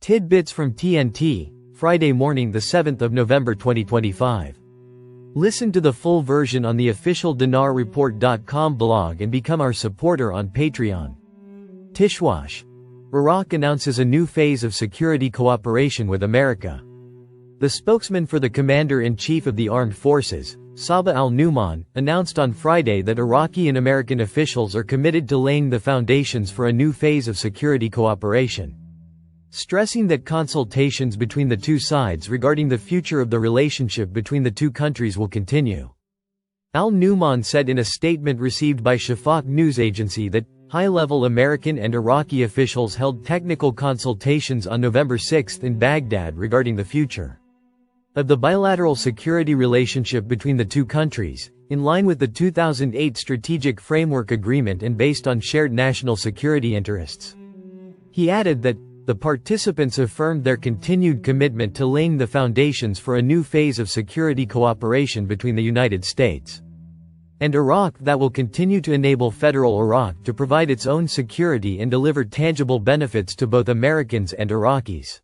Tidbits from TNT, Friday morning, the 7th of November 2025. Listen to the full version on the official dinarreport.com blog and become our supporter on Patreon. Tishwash. Iraq announces a new phase of security cooperation with America. The spokesman for the Commander-in-Chief of the Armed Forces, Sabah al-Nu'man, announced on Friday that Iraqi and American officials are committed to laying the foundations for a new phase of security cooperation, stressing that consultations between the two sides regarding the future of the relationship between the two countries will continue. Al-Nu'man said in a statement received by Shafaq news agency that high-level American and Iraqi officials held technical consultations on November 6 in Baghdad regarding the future of the bilateral security relationship between the two countries, in line with the 2008 Strategic Framework Agreement and based on shared national security interests. He added that the participants affirmed their continued commitment to laying the foundations for a new phase of security cooperation between the United States and Iraq that will continue to enable federal Iraq to provide its own security and deliver tangible benefits to both Americans and Iraqis.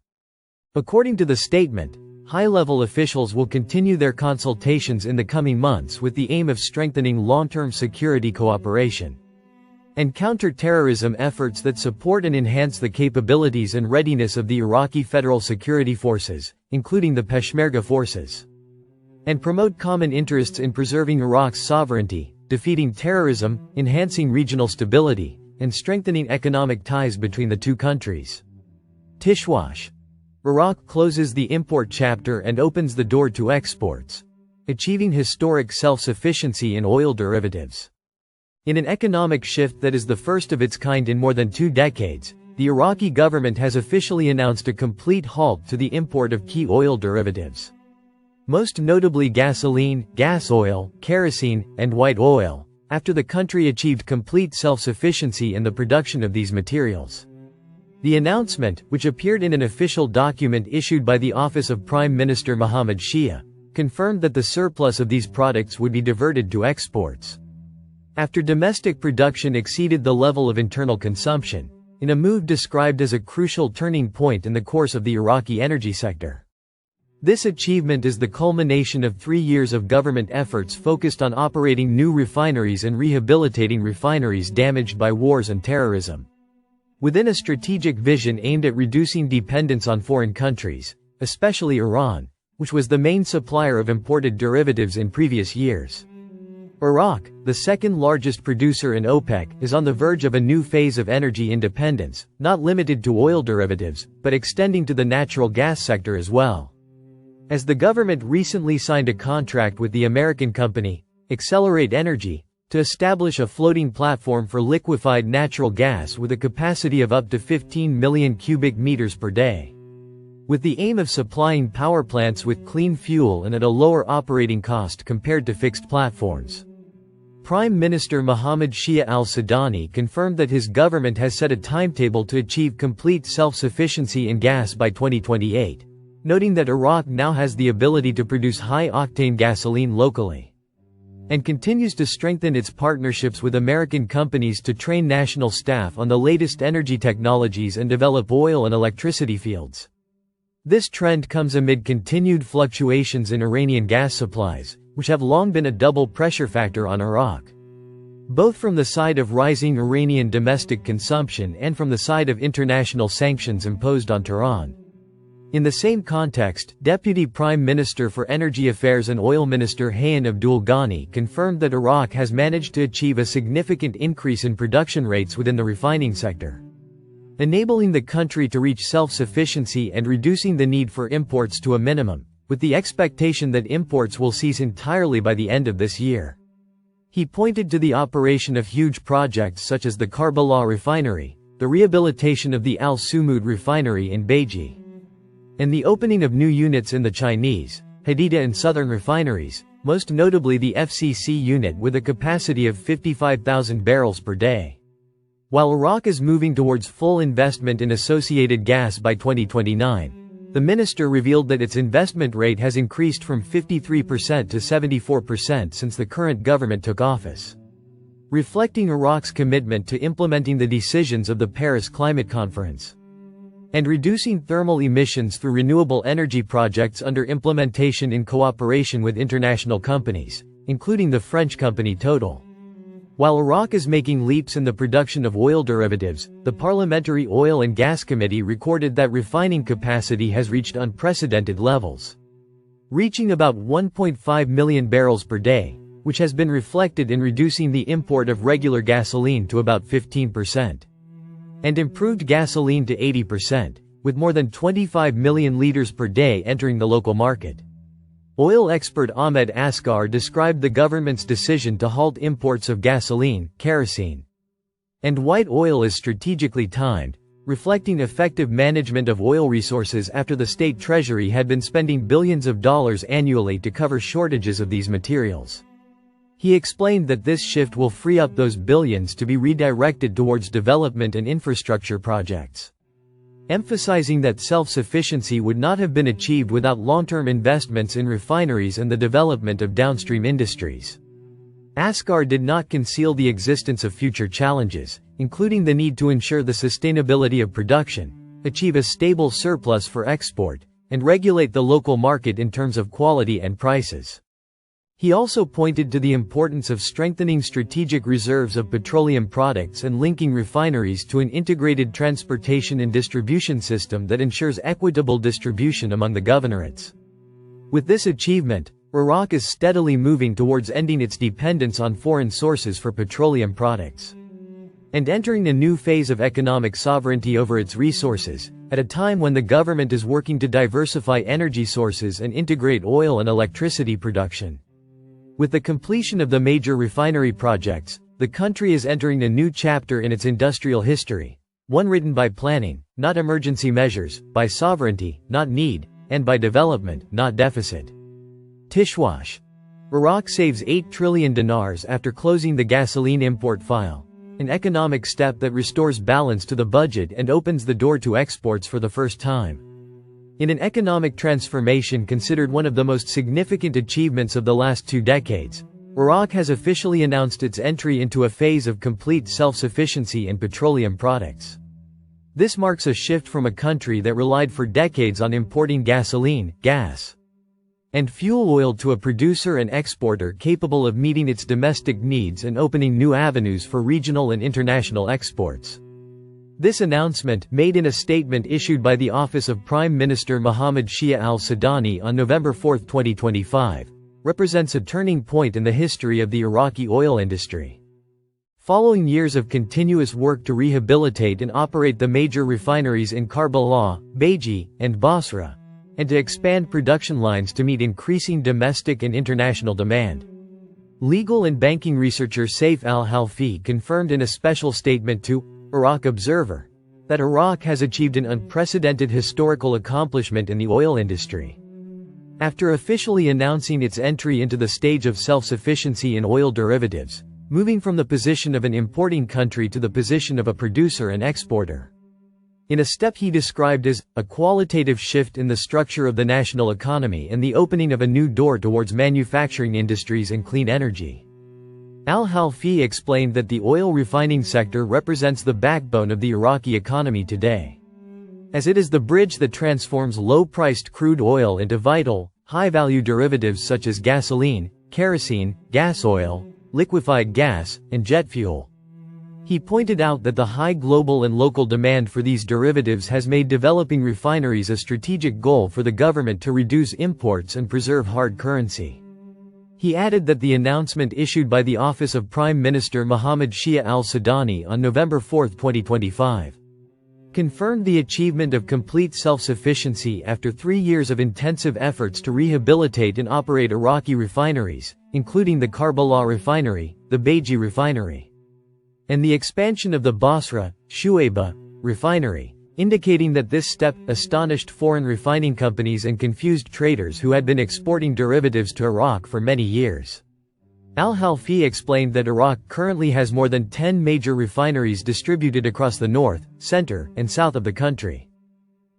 According to the statement, high-level officials will continue their consultations in the coming months with the aim of strengthening long-term security cooperation and counter-terrorism efforts that support and enhance the capabilities and readiness of the Iraqi Federal Security Forces, including the Peshmerga forces, and promote common interests in preserving Iraq's sovereignty, defeating terrorism, enhancing regional stability, and strengthening economic ties between the two countries. Tishwash. Iraq closes the import chapter and opens the door to exports, achieving historic self-sufficiency in oil derivatives. In an economic shift that is the first of its kind in more than 2 decades, the Iraqi government has officially announced a complete halt to the import of key oil derivatives, most notably gasoline, gas oil, kerosene, and white oil, after the country achieved complete self-sufficiency in the production of these materials. The announcement, which appeared in an official document issued by the Office of Prime Minister Mohammed Shia, confirmed that the surplus of these products would be diverted to exports after domestic production exceeded the level of internal consumption, in a move described as a crucial turning point in the course of the Iraqi energy sector. This achievement is the culmination of 3 years of government efforts focused on operating new refineries and rehabilitating refineries damaged by wars and terrorism, within a strategic vision aimed at reducing dependence on foreign countries, especially Iran, which was the main supplier of imported derivatives in previous years. Iraq, the second largest producer in OPEC, is on the verge of a new phase of energy independence, not limited to oil derivatives, but extending to the natural gas sector as well, as the government recently signed a contract with the American company, Accelerate Energy, to establish a floating platform for liquefied natural gas with a capacity of up to 15 million cubic meters per day, with the aim of supplying power plants with clean fuel and at a lower operating cost compared to fixed platforms. Prime Minister Mohammed Shia al-Sudani confirmed that his government has set a timetable to achieve complete self-sufficiency in gas by 2028, noting that Iraq now has the ability to produce high-octane gasoline locally, and continues to strengthen its partnerships with American companies to train national staff on the latest energy technologies and develop oil and electricity fields. This trend comes amid continued fluctuations in Iranian gas supplies, which have long been a double pressure factor on Iraq, both from the side of rising Iranian domestic consumption and from the side of international sanctions imposed on Tehran. In the same context, Deputy Prime Minister for Energy Affairs and Oil Minister Hayyan Abdul Ghani confirmed that Iraq has managed to achieve a significant increase in production rates within the refining sector, enabling the country to reach self-sufficiency and reducing the need for imports to a minimum, with the expectation that imports will cease entirely by the end of this year. He pointed to the operation of huge projects such as the Karbala refinery, the rehabilitation of the Al-Sumud refinery in Beiji, and the opening of new units in the Chinese, Hadida and Southern refineries, most notably the FCC unit with a capacity of 55,000 barrels per day. While Iraq is moving towards full investment in associated gas by 2029, the minister revealed that its investment rate has increased from 53% to 74% since the current government took office, reflecting Iraq's commitment to implementing the decisions of the Paris Climate Conference. and reducing thermal emissions through renewable energy projects under implementation in cooperation with international companies, including the French company Total. While Iraq is making leaps in the production of oil derivatives, the Parliamentary Oil and Gas Committee recorded that refining capacity has reached unprecedented levels, reaching about 1.5 million barrels per day, which has been reflected in reducing the import of regular gasoline to about 15%. And improved gasoline to 80%, with more than 25 million liters per day entering the local market. Oil expert Ahmed Asghar described the government's decision to halt imports of gasoline, kerosene, and white oil as strategically timed, reflecting effective management of oil resources after the state treasury had been spending billions of dollars annually to cover shortages of these materials. He explained that this shift will free up those billions to be redirected towards development and infrastructure projects, emphasizing that self-sufficiency would not have been achieved without long-term investments in refineries and the development of downstream industries. Asghar did not conceal the existence of future challenges, including the need to ensure the sustainability of production, achieve a stable surplus for export, and regulate the local market in terms of quality and prices. He also pointed to the importance of strengthening strategic reserves of petroleum products and linking refineries to an integrated transportation and distribution system that ensures equitable distribution among the governorates. With this achievement, Iraq is steadily moving towards ending its dependence on foreign sources for petroleum products, and entering a new phase of economic sovereignty over its resources, at a time when the government is working to diversify energy sources and integrate oil and electricity production. With the completion of the major refinery projects, the country is entering a new chapter in its industrial history, one written by planning, not emergency measures, by sovereignty, not need, and by development, not deficit. Tishwash. Iraq saves 8 trillion dinars after closing the gasoline import file, an economic step that restores balance to the budget and opens the door to exports for the first time. In an economic transformation considered one of the most significant achievements of the last 2 decades, Iraq has officially announced its entry into a phase of complete self-sufficiency in petroleum products. This marks a shift from a country that relied for decades on importing gasoline, gas, and fuel oil to a producer and exporter capable of meeting its domestic needs and opening new avenues for regional and international exports. This announcement, made in a statement issued by the Office of Prime Minister Mohammed Shia al-Sudani on November 4, 2025, represents a turning point in the history of the Iraqi oil industry. Following years of continuous work to rehabilitate and operate the major refineries in Karbala, Bayji, and Basra, and to expand production lines to meet increasing domestic and international demand, legal and banking researcher Saif al-Halfi confirmed in a special statement to Iraq Observer that Iraq has achieved an unprecedented historical accomplishment in the oil industry. After officially announcing its entry into the stage of self-sufficiency in oil derivatives, moving from the position of an importing country to the position of a producer and exporter, in a step he described as a qualitative shift in the structure of the national economy and the opening of a new door towards manufacturing industries and clean energy. Al-Halfi explained that the oil refining sector represents the backbone of the Iraqi economy today, as it is the bridge that transforms low-priced crude oil into vital, high-value derivatives such as gasoline, kerosene, gas oil, liquefied gas, and jet fuel. He pointed out that the high global and local demand for these derivatives has made developing refineries a strategic goal for the government to reduce imports and preserve hard currency. He added that the announcement issued by the Office of Prime Minister Mohammed Shia al-Sudani on November 4, 2025, confirmed the achievement of complete self-sufficiency after 3 years of intensive efforts to rehabilitate and operate Iraqi refineries, including the Karbala refinery, the Bayji refinery, and the expansion of the Basra, Shuaibah, refinery, indicating that this step astonished foreign refining companies and confused traders who had been exporting derivatives to Iraq for many years. Al-Halfi explained that Iraq currently has more than 10 major refineries distributed across the north, center, and south of the country.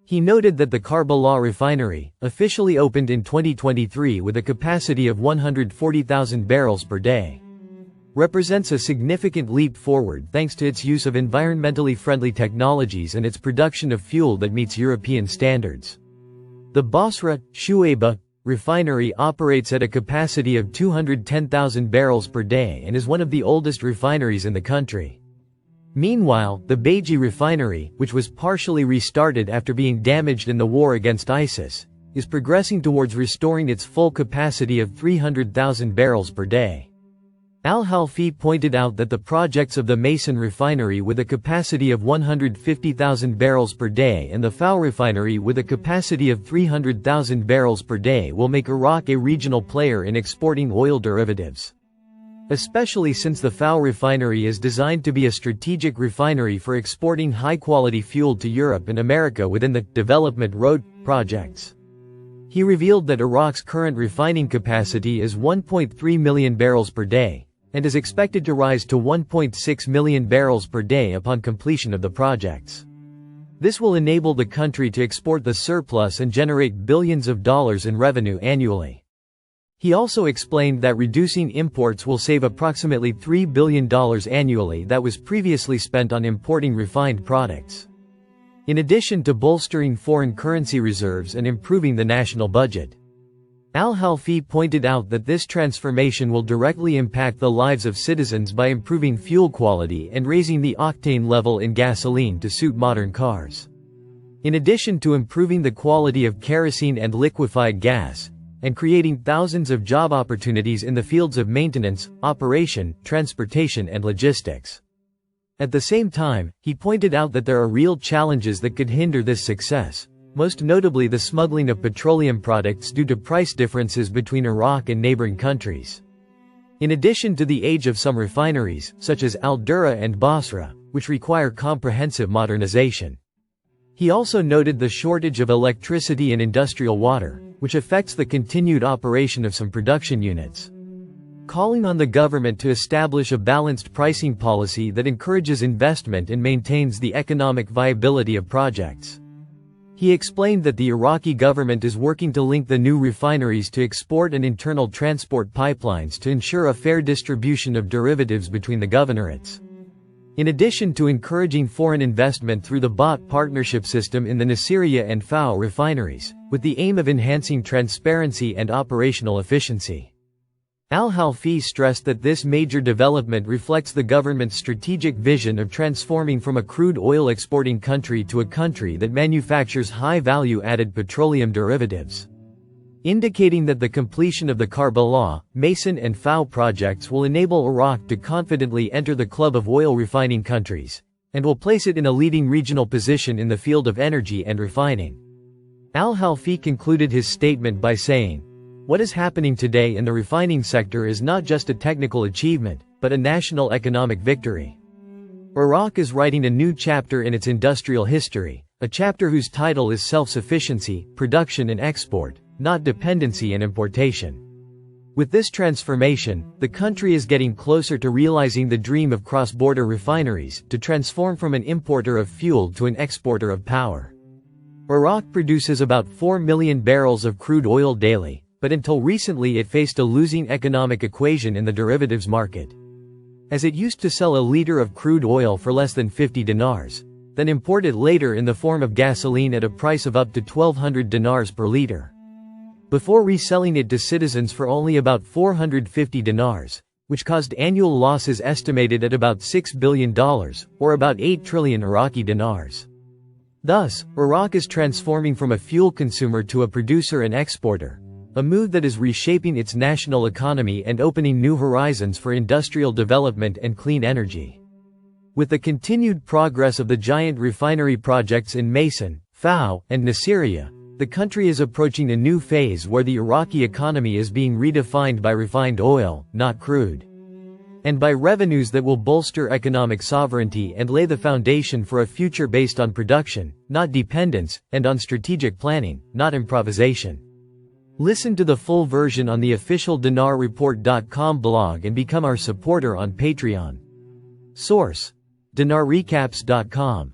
He noted that the Karbala refinery, officially opened in 2023 with a capacity of 140,000 barrels per day, represents a significant leap forward thanks to its use of environmentally friendly technologies and its production of fuel that meets European standards. The Basra, Shuaibah, refinery operates at a capacity of 210,000 barrels per day and is one of the oldest refineries in the country. Meanwhile, the Beji refinery, which was partially restarted after being damaged in the war against ISIS, is progressing towards restoring its full capacity of 300,000 barrels per day. Al-Halfi pointed out that the projects of the Mason refinery with a capacity of 150,000 barrels per day and the Fao refinery with a capacity of 300,000 barrels per day will make Iraq a regional player in exporting oil derivatives. Especially since the Fao refinery is designed to be a strategic refinery for exporting high-quality fuel to Europe and America within the development road projects. He revealed that Iraq's current refining capacity is 1.3 million barrels per day, and is expected to rise to 1.6 million barrels per day upon completion of the projects. This will enable the country to export the surplus and generate billions of dollars in revenue annually. He also explained that reducing imports will save approximately $3 billion annually that was previously spent on importing refined products. In addition to bolstering foreign currency reserves and improving the national budget. Al-Halfi pointed out that this transformation will directly impact the lives of citizens by improving fuel quality and raising the octane level in gasoline to suit modern cars. In addition to improving the quality of kerosene and liquefied gas, and creating thousands of job opportunities in the fields of maintenance, operation, transportation and logistics. At the same time, he pointed out that there are real challenges that could hinder this success, most notably the smuggling of petroleum products due to price differences between Iraq and neighboring countries. In addition to the age of some refineries, such as Al-Dura and Basra, which require comprehensive modernization. He also noted the shortage of electricity and industrial water, which affects the continued operation of some production units. Calling on the government to establish a balanced pricing policy that encourages investment and maintains the economic viability of projects. He explained that the Iraqi government is working to link the new refineries to export and internal transport pipelines to ensure a fair distribution of derivatives between the governorates. In addition to encouraging foreign investment through the BOT partnership system in the Nasiriyah and Fao refineries, with the aim of enhancing transparency and operational efficiency. Al-Halfi stressed that this major development reflects the government's strategic vision of transforming from a crude oil exporting country to a country that manufactures high-value-added petroleum derivatives. Indicating that the completion of the Karbala, Mason and Fao projects will enable Iraq to confidently enter the club of oil refining countries, and will place it in a leading regional position in the field of energy and refining. Al-Halfi concluded his statement by saying, "What is happening today in the refining sector is not just a technical achievement, but a national economic victory. Iraq is writing a new chapter in its industrial history, a chapter whose title is self-sufficiency, production and export, not dependency and importation." With this transformation, the country is getting closer to realizing the dream of cross-border refineries, to transform from an importer of fuel to an exporter of power. Iraq produces about 4 million barrels of crude oil daily, but until recently it faced a losing economic equation in the derivatives market. As it used to sell a liter of crude oil for less than 50 dinars, then import it later in the form of gasoline at a price of up to 1,200 dinars per liter. Before reselling it to citizens for only about 450 dinars, which caused annual losses estimated at about $6 billion, or about 8 trillion Iraqi dinars. Thus, Iraq is transforming from a fuel consumer to a producer and exporter, a move that is reshaping its national economy and opening new horizons for industrial development and clean energy. With the continued progress of the giant refinery projects in Mason, Fao, and Nasiriyah, the country is approaching a new phase where the Iraqi economy is being redefined by refined oil, not crude, and by revenues that will bolster economic sovereignty and lay the foundation for a future based on production, not dependence, and on strategic planning, not improvisation. Listen to the full version on the official dinarreport.com blog and become our supporter on Patreon. Source: dinarrecaps.com